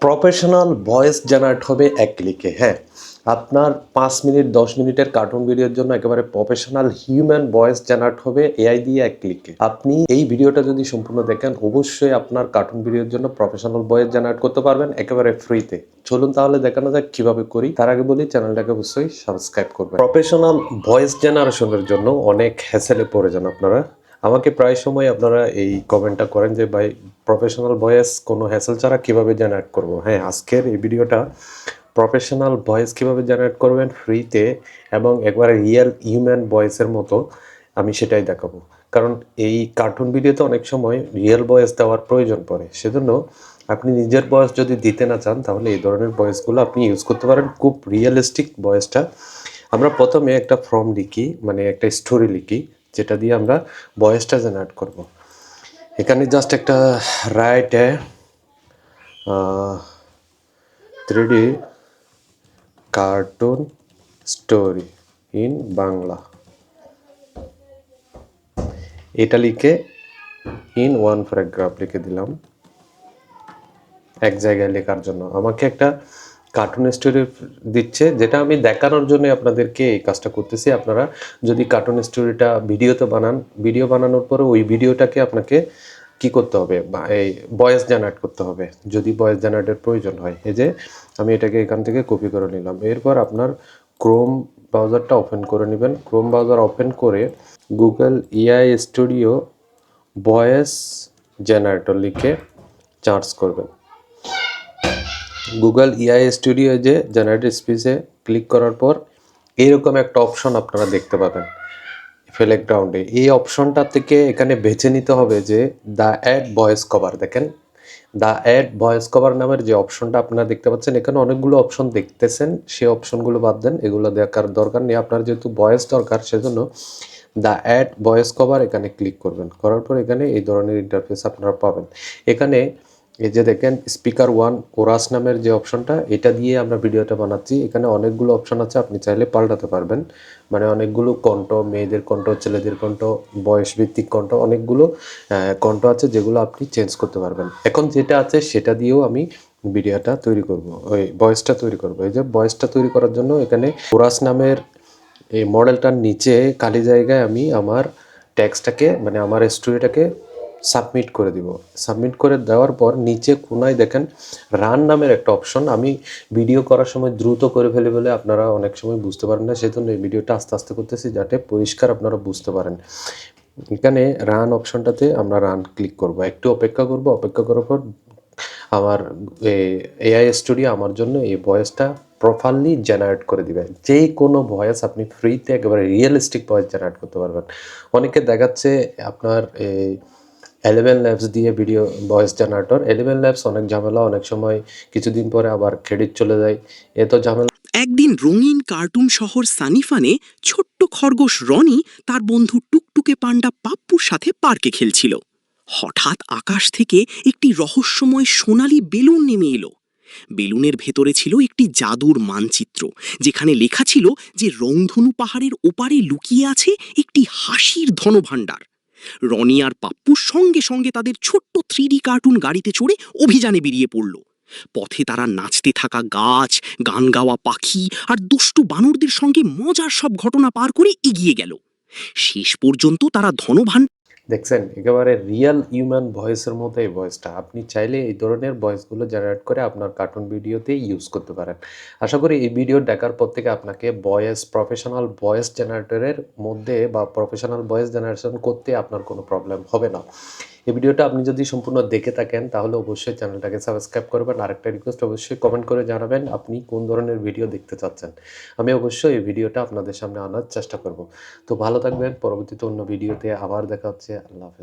Professional voice generate হবে এক ক্লিকে। হ্যাঁ, আপনার 5 মিনিট 10 মিনিটের কার্টুন ভিডিওর জন্য একেবারে প্রফেশনাল হিউম্যান ভয়েস জেনারেট হবে এআই দিয়ে এক ক্লিকে। আপনি এই ভিডিওটা যদি সম্পূর্ণ দেখেন অবশ্যই আপনার কার্টুন ভিডিওর জন্য প্রফেশনাল ভয়েস জেনারেট করতে পারবেন একেবারে ফ্রিতে। চলুন তাহলে দেখানো যাক কিভাবে করি। তার আগে বলি চ্যানেলটাকে অবশ্যই সাবস্ক্রাইব করবেন। প্রফেশনাল ভয়েস জেনারেশনের জন্য অনেক হ্যাসেলে পড়ে যান আপনারা। আমাকে প্রায় সময় আপনারা এই কমেন্টটা করেন যে ভাই প্রফেশনাল ভয়েস কোনো হ্যাসেল ছাড়া কীভাবে জেনারেট করব। হ্যাঁ, আজকের এই ভিডিওটা প্রফেশনাল ভয়েস কীভাবে জেনারেট করবেন ফ্রিতে এবং একবারে রিয়েল হিউম্যান ভয়েসের মতো আমি সেটাই দেখাবো। কারণ এই কার্টুন ভিডিওতে অনেক সময় রিয়েল ভয়েস দেওয়ার প্রয়োজন পড়ে, সেজন্য আপনি নিজের ভয়েস যদি দিতে না চান তাহলে এই ধরনের ভয়েসগুলো আপনি ইউজ করতে পারেন। খুব রিয়েলিস্টিক ভয়েসটা। আমরা প্রথমে একটা ফর্ম লিখি, মানে একটা স্টোরি লিখি, যেটা দিয়ে আমরা ভয়েসটা জেনারেট করব। এখানে জাস্ট একটা right 3D cartoon story in Bangla, এটা লিখে ইন 1 প্যারাগ্রাফ লিখে দিলাম। এক জায়গায় লেখার জন্য আমাকে একটা কার্টুন স্টোরি দিচ্ছে, যেটা আমি দেখানোর জন্য আপনাদেরকে এই কাজটা করতেছি। আপনারা যদি কার্টুন স্টোরিটা ভিডিওতে বানান, ভিডিও বানানোর পরে ওই ভিডিওটাকে আপনাকে কি করতে হবে, বা এই ভয়েস জেনারেট করতে হবে যদি ভয়েস জেনারেটের প্রয়োজন হয়। এই যে আমি এটাকে এখান থেকে কপি করে নিলাম। এরপর আপনার ক্রোম ব্রাউজারটা ওপেন করে নেবেন। ক্রোম ব্রাউজার ওপেন করে Google AI studio voice generator লিখে সার্চ করবেন। গুগল এআই স্টুডিও যে জেনারেটর স্পেসে ক্লিক করার পর এরকম একটা অপশন আপনারা দেখতে পাবেন প্লেগ্রাউন্ডে। এই অপশনটা থেকে এখানে বেছে নিতে হবে যে দ্য অ্যাড ভয়েস কভার। দেখেন, দ্য অ্যাড ভয়েস কভার নামের যে অপশনটা আপনারা দেখতে পাচ্ছেন, এখানে অনেকগুলো অপশন দেখতেছেন, সেই অপশনগুলো বাদ দেন, এগুলো দেখার দরকার নেই। আপনার যেহেতু ভয়েস দরকার সেজন্য দ্য অ্যাড ভয়েস কভার এখানে ক্লিক করবেন। করার পর এখানে এই ধরনের ইন্টারফেস আপনারা পাবেন। এখানে এই যে দেখেন স্পিকার 1 ওরাস নামের যে অপশনটা, এটা দিয়ে আমরা ভিডিওটা বানাচ্ছি। এখানে অনেকগুলো অপশন আছে, আপনি চাইলে পাল্টাতে পারবেন। মানে অনেকগুলো কণ্ঠ, মেয়েদের কণ্ঠ, ছেলেদের কণ্ঠ, বয়স ভিত্তিক কণ্ঠ, অনেকগুলো কণ্ঠ আছে যেগুলো আপনি চেঞ্জ করতে পারবেন। এখন যেটা আছে সেটা দিয়েও আমি ভিডিওটা তৈরি করব, ওই ভয়েসটা তৈরি করব। এই যে ভয়েসটা তৈরি করার জন্য এখানে ওরাস নামের এই মডেলটার নিচে খালি জায়গায় আমি আমার টেক্সটটাকে, মানে আমার স্টোরিটাকে সাবমিট করে দিব। সাবমিট করে দেওয়ার পর নিচে কোনায় দেখেন রান নামের একটা অপশন। আমি ভিডিও করার সময় দ্রুত করে ফেলে বলে আপনারা অনেক সময় বুঝতে পারেন না, সেজন্য এই ভিডিওটা আস্তে আস্তে করতেছি যাতে পরিষ্কার আপনারা বুঝতে পারেন। এখানে রান অপশনটাতে আমরা রান ক্লিক করব, একটু অপেক্ষা করব। অপেক্ষা করার পর আমার এআই স্টুডিও আমার জন্য এই ভয়েসটা প্রপারলি জেনারেট করে দিবে। যে কোনো ভয়েস আপনি ফ্রিতে একেবারে রিয়েলিস্টিক ভয়েস জেনারেট করতে পারবেন। অনেকে দেখাচ্ছে আপনার এই 11 ল্যাবস দিয়ে ভিডিও ভয়েস জেনারেটর। 11 ল্যাবস অনেক ঝামেলা, অনেক সময় কিছুদিন পরে আবার ক্রেডিট চলে যায়, এত ঝামেলা। একদিন রঙিন কার্টুন শহর সানিফানে ছোট্ট খরগোশ রনি তার বন্ধু টুকটুকে পান্ডা পাপ্পুর সাথে পার্কে খেলছিল। হঠাৎ আকাশ থেকে একটি রহস্যময় সোনালী বেলুন নেমে এলো। বেলুনের ভেতরে ছিল একটি জাদুর মানচিত্র, যেখানে লেখা ছিল যে রংধনু পাহাড়ের ওপারে লুকিয়ে আছে একটি হাসির ধনভাণ্ডার। রনি আর পাপ্পু সঙ্গে সঙ্গে তাদের ছোট্ট 3D কার্টুন গাড়িতে চড়ে অভিযানে বেরিয়ে পড়ল। পথে তারা নাচতে থাকা গাছ, গান গাওয়া পাখি আর দুষ্টু বানরদের সঙ্গে মজার সব ঘটনা পার করে এগিয়ে গেল। শেষ পর্যন্ত তারা ধনভাণ্ডার। দেখছেন, একেবারে রিয়েল হিউম্যান ভয়েসের মতো এই ভয়েসটা। আপনি চাইলে এই ধরনের ভয়েসগুলো জেনারেট করে আপনার কার্টুন ভিডিওতে ইউজ করতে পারেন। আশা করি এই ভিডিও দেখার পর থেকে আপনাকে প্রফেশনাল ভয়েস জেনারেটরের মধ্যে বা প্রফেশনাল ভয়েস জেনারেশন করতে আপনার কোনো প্রবলেম হবে না। এই ভিডিওটা আপনি যদি সম্পূর্ণ দেখে থাকেন তাহলে অবশ্যই চ্যানেলটাকে সাবস্ক্রাইব করবেন। আরেকটা রিকোয়েস্ট, অবশ্যই কমেন্ট করে জানাবেন আপনি কোন ধরনের ভিডিও দেখতে চাচ্ছেন। আমি অবশ্যই এই ভিডিওটা আপনাদের সামনে আনার চেষ্টা করব। তো ভালো থাকবেন, পরবর্তীতে অন্য ভিডিওতে আবার দেখা হচ্ছে। আল্লাহ হাফেজ।